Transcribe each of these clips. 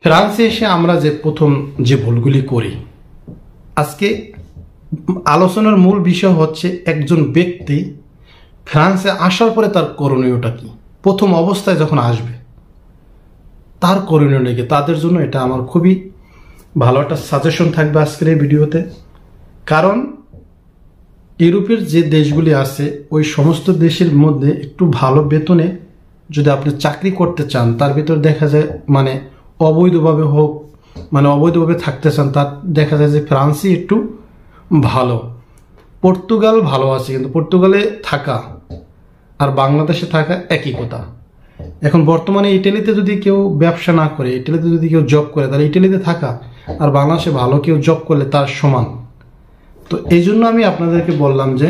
ফ্রান্সে এসে আমরা যে প্রথম যে ভুলগুলি করি, আজকে আলোচনার মূল বিষয় হচ্ছে একজন ব্যক্তি ফ্রান্সে আসার পরে তার করণীয়টা কি, প্রথম অবস্থায় যখন আসবে তার করণীয় নাকি। তাদের জন্য এটা আমার খুবই ভালো একটা সাজেশন থাকবে আজকের এই ভিডিওতে। কারণ ইউরোপের যে দেশগুলি আছে ওই সমস্ত দেশের মধ্যে একটু ভালো বেতনে যদি আপনি চাকরি করতে চান, তার ভিতর দেখা যায় মানে অবৈধভাবে হোক, মানে অবৈধভাবে থাকতে চান, তার দেখা যায় যে ফ্রান্সই একটু ভালো। পর্তুগাল ভালো আছে, কিন্তু পর্তুগালে থাকা আর বাংলাদেশে থাকা একই কথা। এখন বর্তমানে ইটালিতে যদি কেউ ব্যবসা না করে, ইটালিতে যদি কেউ জব করে, তাহলে ইটালিতে থাকা আর বাংলাদেশে ভালো কেউ জব করলে তার সমান। তো এই জন্য আমি আপনাদেরকে বললাম যে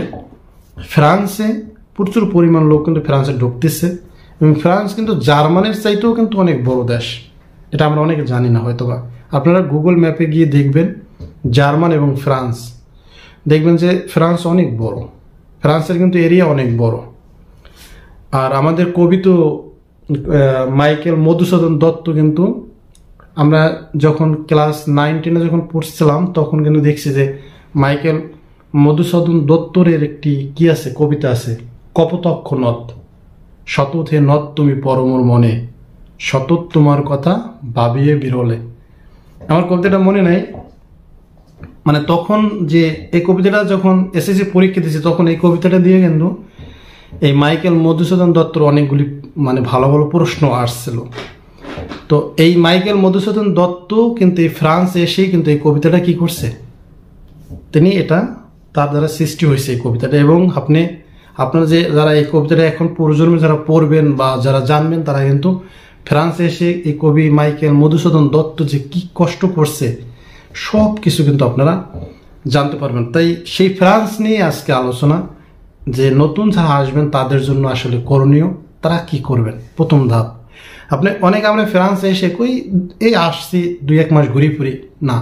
ফ্রান্সে প্রচুর পরিমাণ লোক কিন্তু ফ্রান্সে ঢুকতেছে, এবং ফ্রান্স কিন্তু জার্মানির চাইতেও কিন্তু অনেক বড় দেশ। এটা আমরা অনেকে জানি না হয়তোবা। আপনারা গুগল ম্যাপে গিয়ে দেখবেন জার্মান এবং ফ্রান্স, দেখবেন যে ফ্রান্স অনেক বড়, ফ্রান্সের কিন্তু এরিয়া অনেক বড়। আর আমাদের কবি তো মাইকেল মধুসূদন দত্ত, কিন্তু আমরা যখন ক্লাস 9-10 যখন পড়ছিলাম তখন কিন্তু দেখছি যে মাইকেল মধুসূদন দত্তর একটি কি আছে, কবিতা আছে, কপোতক্ষ নদ শতত হে নদ তুমি পরমর মনে, শতত তোমার কথা ভাবিয়ে বিরলে। আমার কবিতাটা মনে নাই, মানে তখন যে এই কবিতাটা যখন এসএসসি পরীক্ষা দিয়েছে তখন এই কবিতাটা দিয়ে কিন্তু এই মাইকেল মধুসূদন দত্তর অনেকগুলি মানে ভালো ভালো প্রশ্ন আসছিল। তো এই মাইকেল মধুসূদন দত্ত কিন্তু এই ফ্রান্সে এসেই কিন্তু এই কবিতাটা কি করছে, তিনি এটা তার দ্বারা সৃষ্টি হয়েছে এই কবিতাটা। এবং আপনারা যে যারা এই কবিতাটা এখন প্রজন্মে যারা পড়বেন বা যারা জানবেন, তারা কিন্তু ফ্রান্সে এসে এই কবি মাইকেল মধুসূদন দত্ত যে কি কষ্ট করছে সব কিছু কিন্তু আপনারা জানতে পারবেন। তাই সেই ফ্রান্স নিয়ে আজকে আলোচনা, যে নতুন যারা আসবেন তাদের জন্য আসলে করণীয়, তারা কি করবেন। প্রথম ধাপ, আমরা ফ্রান্সে এসে এই আসছি 2-1 মাস ঘুরি ফুরি না,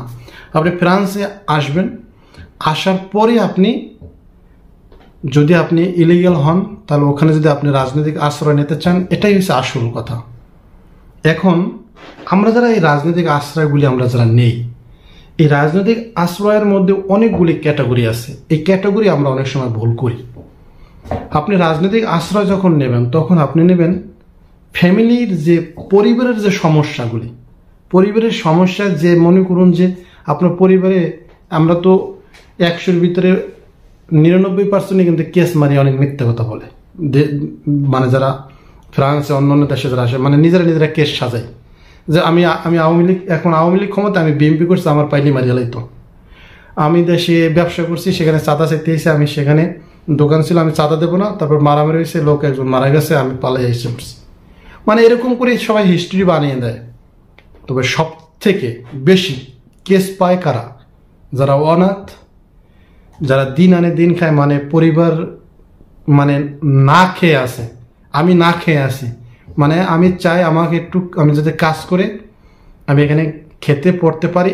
আপনি ফ্রান্সে আসবেন। আসার পরে যদি আপনি ইলিগাল হন, তাহলে ওখানে যদি আপনি রাজনৈতিক আশ্রয় নিতে চান, এটাই হচ্ছে আসল কথা। এখন আমরা যারা এই রাজনৈতিক আশ্রয়গুলি আমরা যারা নেই, এই রাজনৈতিক আশ্রয়ের মধ্যে অনেকগুলি ক্যাটাগরি আছে। এই ক্যাটাগরি আমরা অনেক সময় ভুল করি। আপনি রাজনৈতিক আশ্রয় যখন নেবেন তখন আপনি নেবেন ফ্যামিলির যে পরিবারের যে সমস্যাগুলি, পরিবারের সমস্যা, যে মনে করুন যে আপনার পরিবারে, আমরা তো 100-র ভিতরে 99% কিন্তু কেস মারি অনেক মিথ্যা কথা বলে, মানে যারা ফ্রান্সে অন্যান্য দেশে যারা আসে, মানে নিজেরা কেস সাজায় যে আমি আওয়ামী লীগ, এখন আওয়ামী লীগ ক্ষমতা, আমি বিএনপি করছি, আমার পাইলি মারিয়ালাই। তো আমি দেশে ব্যবসা করছি, সেখানে চাঁদা চাইতে এসে, আমি সেখানে দোকান ছিল, আমি চাঁদা দেবো না, তারপর মারামারি হয়েছে, লোক একজন মারা গেছে, আমি পালাই এসে পড়ছি। মানে এরকম করে সবাই হিস্ট্রি বানিয়ে দেয়। তবে সব থেকে বেশি কেস পায় কারা? যারা অনাথ, যারা দিন আনে দিন খায়, মানে পরিবার মানে না খেয়ে আসে। আমি না খেয়ে আসি, মানে আমি চাই আমাকে একটু, আমি যাতে কাজ করে আমি এখানে খেতে পড়তে পারি,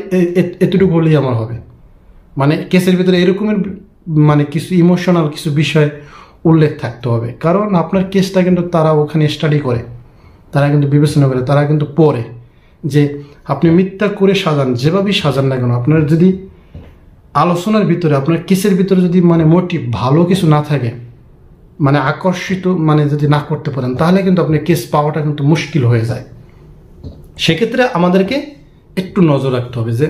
এতটুকু হলেই আমার হবে। মানে কেসের ভিতরে এরকমের মানে কিছু ইমোশনাল কিছু বিষয় উল্লেখ থাকতে হবে। কারণ আপনার কেসটা কিন্তু তারা ওখানে স্টাডি করে, তারা কিন্তু বিবেচনা করে, তারা কিন্তু পড়ে যে আপনি মিথ্যা করে সাজান, যেভাবেই সাজান না কেন, আপনার যদি আলোচনার ভিতরে, আপনার কেসের ভিতরে যদি মানে মোটিভ ভালো কিছু না থাকে, মানে আকর্ষিত মানে যদি না করতে পারেন, তাহলে কিন্তু আপনার কেস পাওয়াটা কিন্তু মুশকিল হয়ে যায়। সেক্ষেত্রে আমাদেরকে একটু নজর রাখতে হবে যে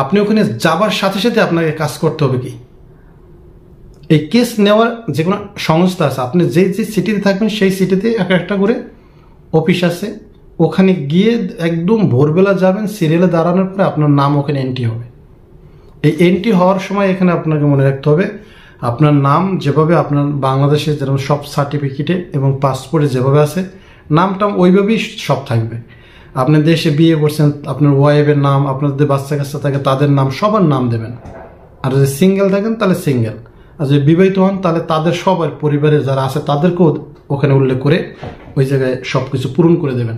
আপনি ওখানে যাবার সাথে সাথে আপনাকে কাজ করতে হবে কি, এই কেস নেওয়ার যে কোনো সংস্থা আছে, আপনি যে সিটিতে থাকবেন সেই সিটিতে একটা করে অফিস আছে, ওখানে গিয়ে একদম ভোরবেলা যাবেন, সিরিয়ালে দাঁড়ানোর পরে আপনার নাম ওখানে এন্ট্রি হবে। এই এন্ট্রি হওয়ার সময় এখানে আপনাকে মনে রাখতে হবে আপনার নাম যেভাবে আপনার বাংলাদেশে যেরকম সব সার্টিফিকেটে এবং পাসপোর্টে যেভাবে আছে, নামটা ওইভাবেই সব থাকবে। আপনি দেশে বিয়ে করছেন, আপনার ওয়াইফের নাম, আপনার যদি বাচ্চা কাচ্চা থাকে তাদের নাম, সবার নাম দেবেন। আর যদি সিঙ্গেল থাকেন তাহলে সিঙ্গেল, আর যদি বিবাহিত হন তাহলে তাদের সবার পরিবারের যারা আছে তাদেরকেও ওখানে উল্লেখ করে ওই জায়গায় সব কিছু পূরণ করে দেবেন।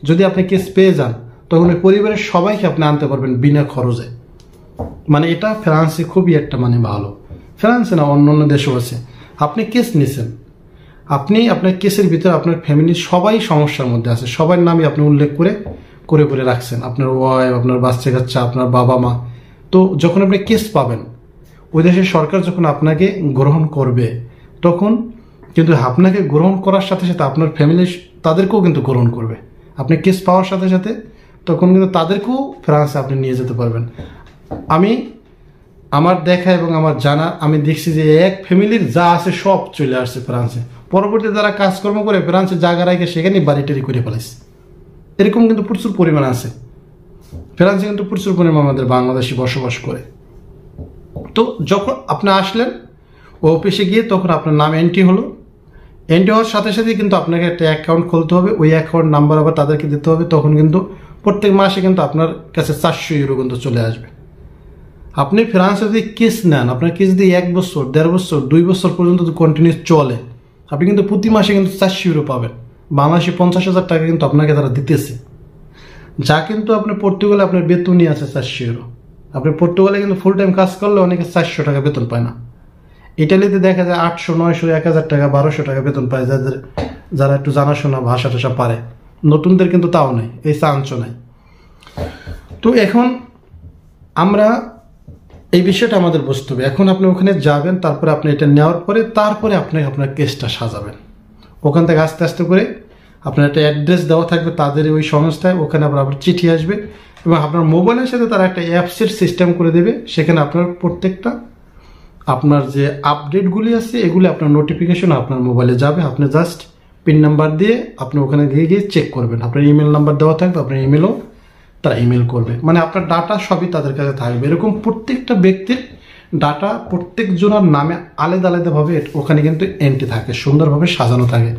যদি আপনি কেস পেয়ে যান তখন ওই পরিবারের সবাইকে আপনি আনতে পারবেন বিনা খরচে। মানে এটা ফ্রান্সে খুবই একটা মানে ভালো, ফ্রান্সে না অন্য দেশও আছে। আপনি কেস নিছেন, আপনি আপনার কেসের ভিতরে আপনার ফ্যামিলির সবাই সমস্যার মধ্যে আছে, সবার নামই আপনি উল্লেখ করে করে করে রাখছেন, আপনার ওয়াইফ, আপনার বাচ্চা কাচ্চা, আপনার বাবা মা। তো যখন আপনি কেস পাবেন, ওই দেশের সরকার যখন আপনাকে গ্রহণ করবে, তখন কিন্তু আপনাকে গ্রহণ করার সাথে সাথে আপনার ফ্যামিলি তাদেরকেও কিন্তু গ্রহণ করবে। আপনি কেস পাওয়ার সাথে সাথে তখন কিন্তু তাদেরকেও ফ্রান্সে আপনি নিয়ে যেতে পারবেন। আমি আমার দেখা এবং আমার জানা, আমি দেখছি যে এক ফ্যামিলির যা আছে সব চলে আসছে ফ্রান্সে। পরবর্তীতে তারা কাজকর্ম করে ফ্রান্সে জায়গা রাখে সেখানেই বাড়ি টাড়ি করে ফেলেছে। এরকম কিন্তু প্রচুর পরিমাণ আছে। ফ্রান্সে কিন্তু প্রচুর পরিমাণ আমাদের বাংলাদেশি বসবাস করে। তো যখন আপনি আসলেন অফিসে গিয়ে, তখন আপনার নাম এন্ট্রি হলো। এন্ট্রি হওয়ার সাথে সাথে কিন্তু আপনাকে একটা অ্যাকাউন্ট খুলতে হবে, ওই অ্যাকাউন্ট নাম্বার আবার তাদেরকে দিতে হবে। তখন কিন্তু প্রত্যেক মাসে কিন্তু আপনার কাছে 400 ইউরো কিন্তু চলে আসবে। আপনি ফ্রান্সে যদি কেস নেন, আপনার কেস দিয়ে 1 বছর, 1.5 বছর, 2 বছর পর্যন্ত যদি কন্টিনিউ চলে, আপনি কিন্তু প্রতি মাসে কিন্তু 400 ইউরো পাবেন। বাংলাদেশে 50,000 টাকা কিন্তু আপনাকে তারা দিতেছে, যা কিন্তু আপনি পর্তুগালে আপনার বেতনই আছে 400 ইউরো। আপনি পর্তুগালে কিন্তু ফুল টাইম কাজ করলে অনেকে 400 টাকা বেতন পায় না। ইটালিতে দেখা যায় 800, 900, 1000 টাকা, 1200 টাকা বেতন পায় যারা একটু জানাশোনা ভাষা টাষা পারে। নতুনদের কিন্তু তাও নেই, এই চান্সও নাই। তো এখন আমরা এই বিষয়টা আমাদের বুঝতে হবে। এখন আপনি ওখানে যাবেন, তারপরে আপনি এটা নেওয়ার পরে তারপরে আপনি আপনার কেসটা সাজাবেন। ওখান থেকে আস্তে আস্তে করে আপনার একটা অ্যাড্রেস দেওয়া থাকবে তাদের ওই সংস্থায়, ওখানে আপনার চিঠি আসবে এবং আপনার মোবাইলের সাথে তারা একটা অ্যাপসের সিস্টেম করে দেবে। সেখানে আপনার প্রত্যেকটা আপনার যে আপডেটগুলি আছে এগুলি আপনার নোটিফিকেশন আপনার মোবাইলে যাবে। আপনি জাস্ট পিন নাম্বার দিয়ে আপনি ওখানে গিয়ে চেক করবেন। আপনার ইমেল নাম্বার দেওয়া থাকবে, আপনার ইমেলও তারা ইমেল করবে, মানে আপনার ডাটা সবই তাদের কাছে থাকবে। এরকম প্রত্যেকটা ব্যক্তির ডাটা প্রত্যেক জনের নামে আলাদা আলাদাভাবে ওখানে কিন্তু এন্ট্রি থাকে, সুন্দরভাবে সাজানো থাকে।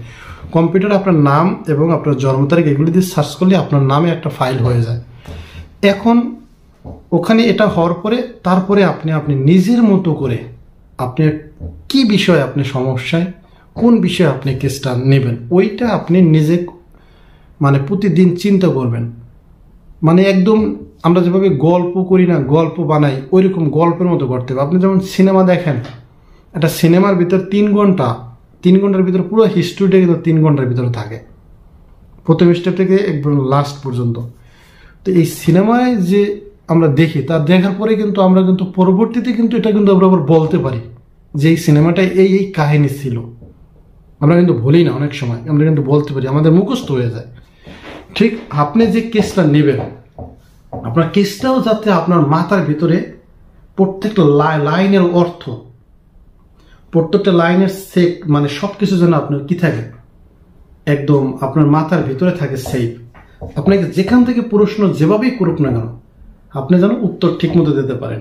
কম্পিউটারে আপনার নাম এবং আপনার জন্ম তারিখ এগুলি দিয়ে সার্চ করলে আপনার নামে একটা ফাইল হয়ে যায়। এখন ওখানে এটা হওয়ার পরে তারপরে আপনি নিজের মতো করে আপনি কি বিষয়ে আপনি সমস্যায়, কোন বিষয়ে আপনি কেসটা নেবেন, ওইটা আপনি নিজে মানে প্রতিদিন চিন্তা করবেন। মানে একদম আমরা যেভাবে গল্প করি না, গল্প বানাই, ওই রকম গল্পের মতো করতে হবে। আপনি যেমন সিনেমা দেখেন, একটা সিনেমার ভিতর 3 ঘন্টার ভিতরে পুরো হিস্ট্রিটা কিন্তু 3 ঘন্টার ভিতরে থাকে, প্রথম স্টেপ থেকে একদম লাস্ট পর্যন্ত। তো এই সিনেমায় যে আমরা দেখি, তা দেখার পরে কিন্তু আমরা কিন্তু পরবর্তীতে কিন্তু এটা কিন্তু আমরা আবার বলতে পারি যে এই সিনেমাটায় এই কাহিনী ছিল। আমরা কিন্তু ভুলি না, অনেক সময় আমরা কিন্তু বলতে পারি, আমাদের মুখস্থ হয়ে যায়। ঠিক আপনি যে কেসটা নেবেন, আপনার কেসটাও যাতে আপনার মাথার ভিতরে প্রত্যেকটা লাইনের অর্থ, প্রত্যেকটা লাইনের সেট, মানে সবকিছু যেন আপনার কি থাকে, একদম আপনার মাথার ভিতরে থাকে সেফ। আপনাকে যেখান থেকে প্রশ্ন যেভাবেই করুক না কেন, আপনি যেন উত্তর ঠিক মতো দিতে পারেন।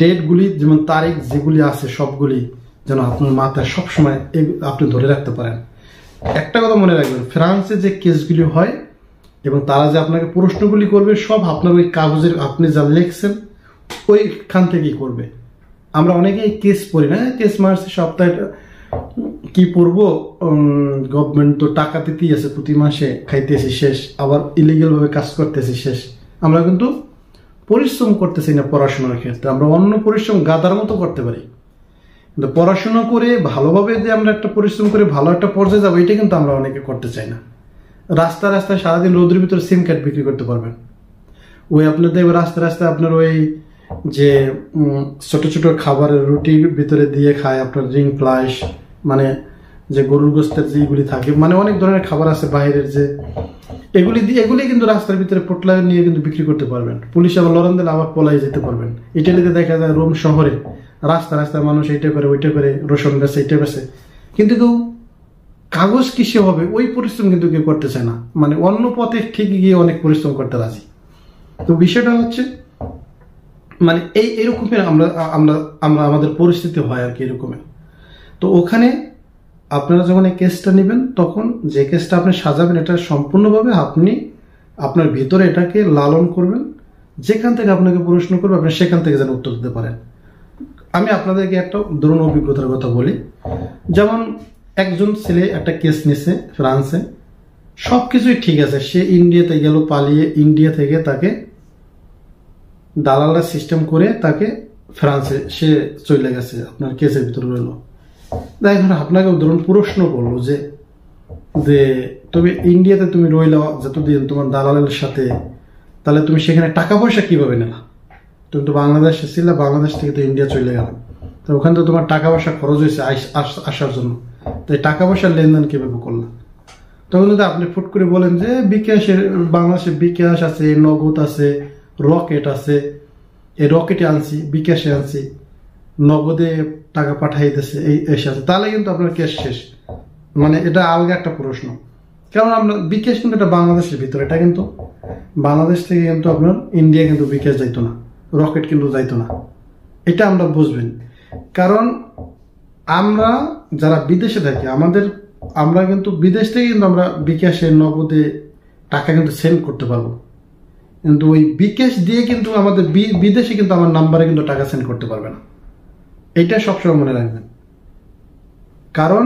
ডেটগুলি যেমন তারিখ যেগুলি আছে সবগুলি যেন আপনার মাথায় সবসময় আপনি ধরে রাখতে পারেন। একটা কথা মনে রাখবেন, ফ্রান্সে যে কেসগুলি হয় এবং তারা যে আপনাকে প্রশ্নগুলি করবে সব আপনার ওই কাগজের আপনি যা লিখছেন ওইখান থেকেই করবে। আমরা অনেকেই কেস পড়ি না, কেস মারছি সপ্তাহে কি পড়বো, গভর্নমেন্ট তো টাকা দিতেই আছে, প্রতি মাসে খাইতেছি শেষ, আবার ইলিগাল ভাবে কাজ করতেছি শেষ। আমরা কিন্তু পরিশ্রম করতেছি না পড়াশোনার ক্ষেত্রে, আমরা অন্য পরিশ্রম গাদার মতো করতে পারি, কিন্তু পড়াশোনা করে ভালোভাবে যে আমরা একটা পরিশ্রম করে ভালো একটা পর্যায়ে যাবো এটা কিন্তু আমরা অনেকে করতে চাই না। রাস্তায় সারাদিন রোদের ভিতরে সিম কার্ড বিক্রি করতে পারবেন। ওই আপনার দেখবেন রাস্তায় আপনার ওই যে ছোট ছোট খাবারের রুটির ভিতরে দিয়ে খায় আপনার রিং ফ্লাইশ, মানে যে গরুর গোস্তের যেগুলি থাকে, মানে অনেক ধরনের খাবার আছে বাইরের, যে এগুলি কিন্তু রাস্তার ভিতরে পোটলা নিয়ে কিন্তু বিক্রি করতে পারবেন। পুলিশ আবার লড়ান দিলে আবার পলাই যেতে পারবেন। ইটালিতে দেখা যায় রোম শহরে রাস্তায় মানুষ এইটা করে ওইটা করে, রসুন বেছে এইটা বেছে, কিন্তু কেউ কাগজ কিসে হবে ওই পরিশ্রম কিন্তু কেউ করতে চায় না, মানে অন্য পথে ঠিকই গিয়ে অনেক পরিশ্রম করতে রাজি। তো বিষয়টা হচ্ছে মানে এরকমের আমরা আমাদের পরিস্থিতি হয় আর কি এরকমের। তো ওখানে আপনারা যখন এই কেসটা নেবেন, তখন যে কেসটা আপনি সাজাবেন এটা সম্পূর্ণভাবে আপনি আপনার ভিতরে এটাকে লালন করবেন। যেখান থেকে আপনাকে প্রশ্ন করবে আপনি সেখান থেকে যেন উত্তর দিতে পারেন। আমি আপনাদেরকে একটা ধরুন অভিজ্ঞতার কথা বলি। যেমন একজন ছেলে একটা কেস নিছে ফ্রান্সে, সবকিছুই ঠিক আছে, সে ইন্ডিয়াতে গেল, পালিয়ে ইন্ডিয়া থেকে তাকে দালালরা সিস্টেম করে তাকে ফ্রান্সে সে চলে গেছে, আপনার কেসের ভিতরে রইল। দেখুন আপনাকে ধরুন প্রশ্ন করলো যে তবে ইন্ডিয়াতে তুমি রইলা যতদিন তোমার দালালের সাথে, তাহলে তুমি সেখানে টাকা পয়সা কিভাবে নেলা? তুমি তো বাংলাদেশে ছিলে, বাংলাদেশ থেকে তো ইন্ডিয়া চলে গেল, তো ওখানে তো তোমার টাকা পয়সা খরচ হয়েছে আসার জন্য, তো এই টাকা পয়সার লেনদেন কিভাবে করলা? তখন যদি আপনি ফুট করে বলেন যে বিকাশের, বাংলাদেশে বিকাশ আছে, নগদ আছে, রকেট আছে, এই রকেটে আনছি, বিকাশে আনছি, নগদে টাকা পাঠাইতেছে, এই এসে আছে, তাহলে কিন্তু আপনার কেস শেষ। মানে এটা আলগা একটা প্রশ্ন, কারণ আমরা বিকাশ কিন্তু এটা বাংলাদেশের ভিতরে, এটা কিন্তু বাংলাদেশ থেকে কিন্তু আপনার ইন্ডিয়া কিন্তু বিকাশ যাইতো না, রকেট কিন্তু যাইতো না, এটা আমরা বুঝবেন। কারণ আমরা যারা বিদেশে থাকি, আমরা কিন্তু বিদেশ থেকে কিন্তু আমরা বিকাশে নগদে টাকা কিন্তু সেন্ড করতে পারবো, কিন্তু ওই বিকাশ দিয়ে কিন্তু আমাদের বিদেশে কিন্তু আমার নাম্বারে কিন্তু টাকা সেন্ড করতে পারবে না, এটা সবসময় মনে রাখবেন। কারণ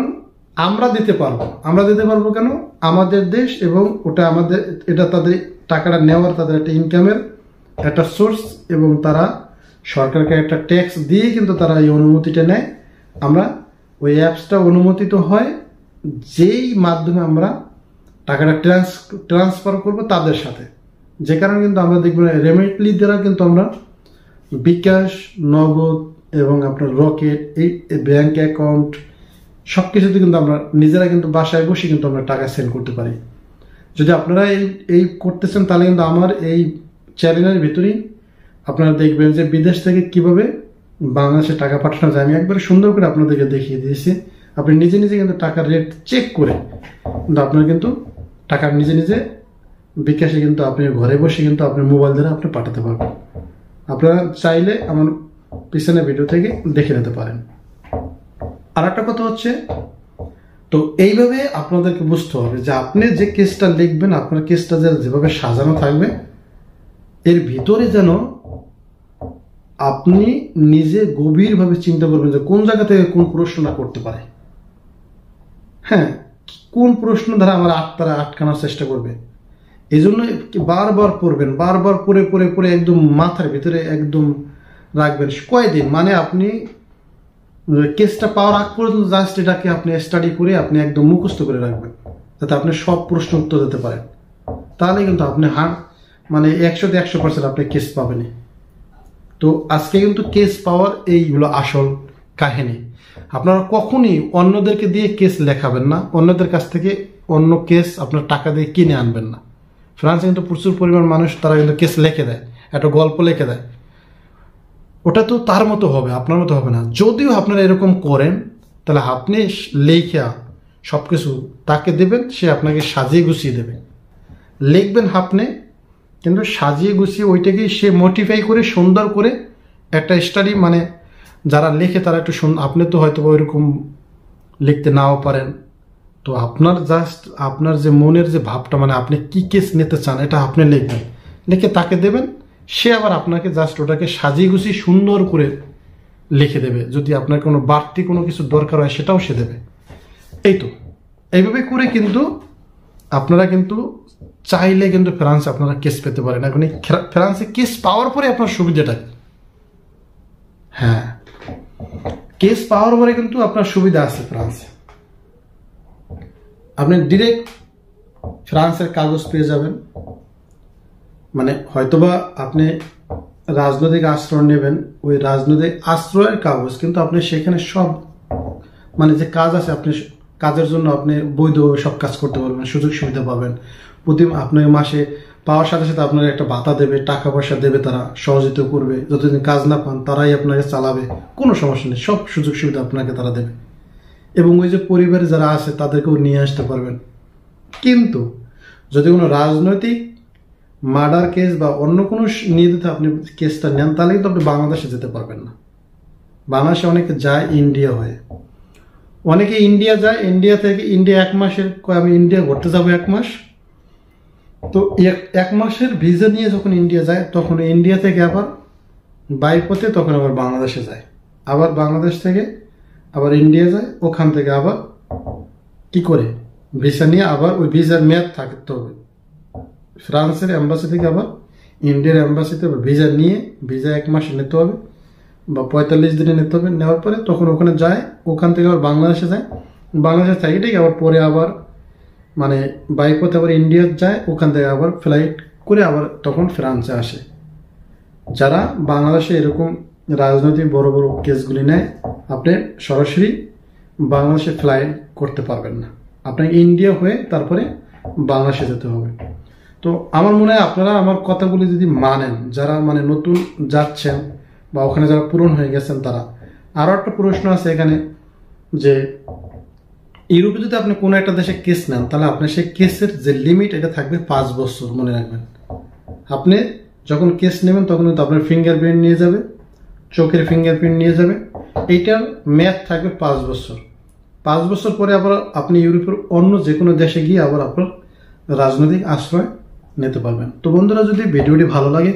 আমরা দিতে পারবো কেন? আমাদের দেশ, এবং ওটা আমাদের, এটা তাদের টাকাটা নেওয়ার তাদের একটা ইনকামের একটা সোর্স, এবং তারা সরকারকে একটা ট্যাক্স দিয়ে কিন্তু তারা এই অনুমতিটা নেয়। আমরা ওই অ্যাপসটা অনুমোদিত হয় যেই মাধ্যমে আমরা টাকাটা ট্রান্সফার করব তাদের সাথে, যে কারণে কিন্তু আমরা দেখব রেমিটলি দ্বারা কিন্তু আমরা বিকাশ, নগদ এবং আপনার রকেট, এই ব্যাংক অ্যাকাউন্ট সব কিছুতে কিন্তু আমরা নিজেরা কিন্তু বাসায় বসে কিন্তু আমরা টাকা সেন্ড করতে পারি। যদি আপনারা এই করতেছেন, তাহলে কিন্তু আমার এই চ্যানেলের ভিতরেই আপনারা দেখবেন যে বিদেশ থেকে কিভাবে বাংলাদেশে টাকা পাঠানো যায়। আমি একবারে সুন্দর করে আপনাদেরকে দেখিয়ে দিয়েছি, আপনি নিজে নিজে কিন্তু টাকার রেট চেক করে কিন্তু আপনার কিন্তু টাকা নিজে নিজে বিকাশে কিন্তু আপনি ঘরে বসে কিন্তু আপনার মোবাইল দ্বারা আপনি পাঠাতে পারবেন। আপনারা চাইলে আমার পিছনে ভিডিও থেকে দেখে নিতে পারেন। আর একটা কথা হচ্ছে, তো এইভাবে আপনাদেরকে বুঝতে হবে যে আপনি যে কেসটা লিখবেন, আপনার কেসটা যেভাবে সাজানো থাকবে, এর ভিতরে যেন আপনি নিজে গভীরভাবে চিন্তা করবেন যে কোন জায়গা থেকে কোন প্রশ্নটা করতে পারে। হ্যাঁ, কোন প্রশ্ন দ্বারা আমার আত্মারা আটকানোর চেষ্টা করবে, এই জন্য বারবার পড়বেন, বারবার পড়ে পড়ে পড়ে একদম মাথার ভিতরে একদম রাখবেন। কয়দিন মানে আপনি কেসটা পাওয়ার আগ পর্যন্ত জাস্ট এটাকে আপনি স্টাডি করে আপনি একদম মুখস্থ করে রাখবেন, যাতে আপনি সব প্রশ্ন উত্তর দিতে পারেন। তাহলে কিন্তু আপনি মানে 100% আপনি কেস পাবেন। তো আজকে কিন্তু কেস পাওয়ার এইগুলো আসল কাহিনী। আপনারা কখনই অন্যদেরকে দিয়ে কেস লেখাবেন না, অন্যদের কাছ থেকে অন্য কেস আপনার টাকা দিয়ে কিনে আনবেন না। ফ্রান্সে কিন্তু প্রচুর পরিমাণ মানুষ তারা কিন্তু কেস লিখে দেয়, একটা গল্প লিখে দেয়, ওটা তো তার মতো হবে, আপনার মতো হবে না। যদিও আপনারা এরকম করেন, তাহলে আপনি লেখা সবকিছু তাকে দেবেন, সে আপনাকে সাজিয়ে গুছিয়ে দেবে। লিখবেন আপনি, কিন্তু সাজিয়ে গুছিয়ে ওইটাকেই সে মোটিফাই করে সুন্দর করে একটা স্টাডি, মানে যারা লেখে তারা একটু আপনি তো হয়তো ওইরকম লিখতে নাও পারেন, তো আপনার জাস্ট আপনার যে মনের যে ভাবটা, মানে আপনি কি কেস নিতে চান এটা আপনি লিখবেন, লিখে তাকে দেবেন, সে আবার আপনাকে জাস্ট ওটাকে সাজিয়ে গুছিয়ে সুন্দর করে লিখে দেবে। যদি আপনার কোনো বাড়তি কোনো কিছু দরকার হয় সেটাও সে দেবে। এই তো এইভাবে করে কিন্তু আপনারা কিন্তু চাইলে কিন্তু ফ্রান্সে আপনারা কেস পেতে পারেন। এখন এই ফ্রান্সে কেস পাওয়ার পরে আপনার সুবিধাটা কি? হ্যাঁ, কেস পাওয়ার পরে কিন্তু আপনার সুবিধা আছে ফ্রান্সে, আপনি ডিরেক্ট ফ্রান্সের কাগজ পেয়ে যাবেন। মানে হয়তোবা আপনি রাজনৈতিক আশ্রয় নেবেন, ওই রাজনৈতিক আশ্রয়ের কাগজ কিন্তু আপনি সেখানে সব, মানে যে কাজ আছে আপনি কাজের জন্য আপনি বৈধভাবে সব কাজ করতে পারবেন, সুযোগ সুবিধা পাবেন। প্রতি আপনার মাসে পাওয়ার সাথে সাথে আপনার একটা ভাতা দেবে, টাকা পয়সা দেবে, তারা সহযোগিতা করবে। যতদিন কাজ না পান তারাই আপনাকে চালাবে, কোনো সমস্যা নেই, সব সুযোগ সুবিধা আপনাকে তারা দেবে। এবং ওই যে পরিবারে যারা আছে তাদেরকেও নিয়ে আসতে পারবেন। কিন্তু যদি কোনো রাজনৈতিক মার্ডার কেস বা অন্য কোনো নিয়ে যদি আপনি কেসটা নেন, তাহলে কিন্তু আপনি বাংলাদেশে যেতে পারবেন না। বাংলাদেশে অনেকে যায় ইন্ডিয়া হয়ে, অনেকে ইন্ডিয়া যায়, ইন্ডিয়া থেকে ইন্ডিয়া 1 মাসের, আমি ইন্ডিয়া ঘুরতে যাবো 1 মাস, তো 1 মাসের ভিসা নিয়ে যখন ইন্ডিয়া যায়, তখন ইন্ডিয়া থেকে আবার বাই পথে তখন আবার বাংলাদেশে যায়, আবার বাংলাদেশ থেকে আবার ইন্ডিয়া যায়, ওখান থেকে আবার কি করে ভিসা নিয়ে আবার ওই ভিসার মেয়াদ থাকতে হবে। ফ্রান্সের এম্বাসি থেকে আবার ইন্ডিয়ার এম্বাসিতে ভিসা নিয়ে, ভিসা 1 মাস নিতে হবে বা 45 দিনে নিতে হবে। নেওয়ার পরে তখন ওখানে যায়, ওখান থেকে আবার বাংলাদেশে যায়, বাংলাদেশে থেকে ঠিক আবার পরে আবার মানে বাইপথে আবার ইন্ডিয়া যায়, ওখান থেকে আবার ফ্লাইট করে আবার তখন ফ্রান্সে আসে। যারা বাংলাদেশে এরকম রাজনৈতিক বড় বড় কেসগুলি নেয়, আপনি সরাসরি বাংলাদেশে ফ্লাই করতে পারবেন না, আপনাকে ইন্ডিয়া হয়ে তারপরে বাংলাদেশে যেতে হবে। তো আমার মনে হয় আপনারা আমার কথাগুলি যদি মানেন, যারা মানে নতুন যাচ্ছেন বা ওখানে যারা পূরণ হয়ে গেছেন তারা। আরও একটা প্রশ্ন আছে এখানে, যে ইউরোপে যদি আপনি কোনো একটা দেশে কেস নেন, তাহলে আপনার সেই কেসের যে লিমিট এটা থাকবে 5 বছর। মনে রাখবেন, আপনি যখন কেস নেবেন তখন কিন্তু আপনার ফিঙ্গারপ্রিন্ট নিয়ে যাবে, চোখের ফিঙ্গারপ্রিন্ট নিয়ে যাবে, এইটার মেয়াদ থাকবে 5 বছর। 5 বছর পরে আবার আপনি ইউরোপের অন্য যে কোনো দেশে গিয়ে আবার আপনার রাজনৈতিক আশ্রয় নিতে পারবেন। তো বন্ধুরা, যদি ভিডিওটি ভালো লাগে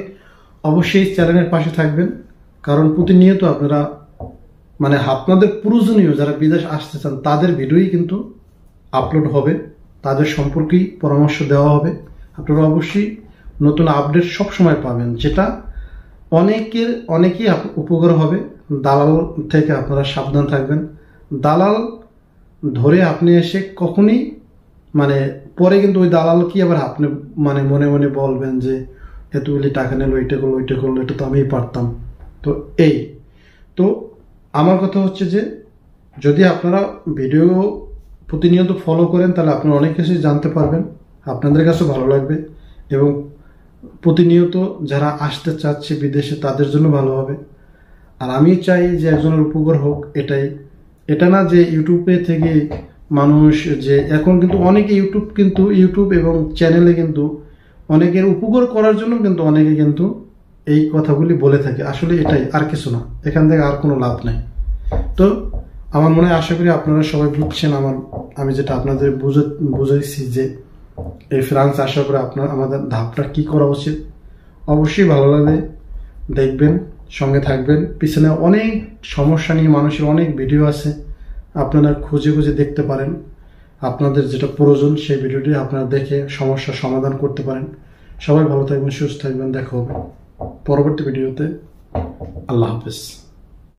অবশ্যই চ্যানেলের পাশে থাকবেন, কারণ প্রতিনিয়ত আপনারা মানে আপনাদের প্রয়োজনীয় যারা বিদেশ আসতে চান তাদের ভিডিওই কিন্তু আপলোড হবে, তাদের সম্পর্কেই পরামর্শ দেওয়া হবে। আপনারা অবশ্যই নতুন আপডেট সবসময় পাবেন, যেটা অনেকেই উপকার হবে। দালাল থেকে আপনারা সাবধান থাকবেন। দালাল ধরে আপনি এসে কখনই মানে পরে কিন্তু ওই দালাল কি আবার আপনি মানে মনে মনে বলবেন যে এতগুলি টাকা নিল, ওইটা করলো, এটা তো আমিই পারতাম। তো তো আমার কথা হচ্ছে যে যদি আপনারা ভিডিও প্রতিনিয়ত ফলো করেন তাহলে আপনারা অনেক কিছুই জানতে পারবেন, আপনাদের কাছে ভালো লাগবে, এবং প্রতিনিয়ত যারা আসতে চাচ্ছে বিদেশে তাদের জন্য ভালো হবে। আর আমি চাই যে একজনের উপকার হোক, এটা না যে ইউটিউবে থেকে মানুষ যে এখন কিন্তু অনেকে ইউটিউব এবং চ্যানেলে কিন্তু অনেকের উপকার করার জন্য কিন্তু অনেকে কিন্তু এই কথাগুলি বলে থাকে। আসলে এটাই, আর কিছু না, এখান থেকে আর কোনো লাভ নেই। তো আমার মনে হয়, আশা করি আপনারা সবাই বুঝছেন আমি যেটা আপনাদের বুঝাইছি যে এই ফ্রান্স আসার পরে আমাদের ধাপটা কি করা উচিত। অবশ্যই ভালো লাগে, দেখবেন, সঙ্গে থাকবেন। পিছনে অনেক সমস্যা নিয়ে মানুষের অনেক ভিডিও আছে, আপনারা খুঁজে দেখতে পারেন। আপনাদের যেটা প্রয়োজন সেই ভিডিওটি আপনারা দেখে সমস্যার সমাধান করতে পারেন। সবাই ভালো থাকবেন, সুস্থ থাকবেন, দেখা হবে পরবর্তী ভিডিওতে। আল্লাহ হাফেজ।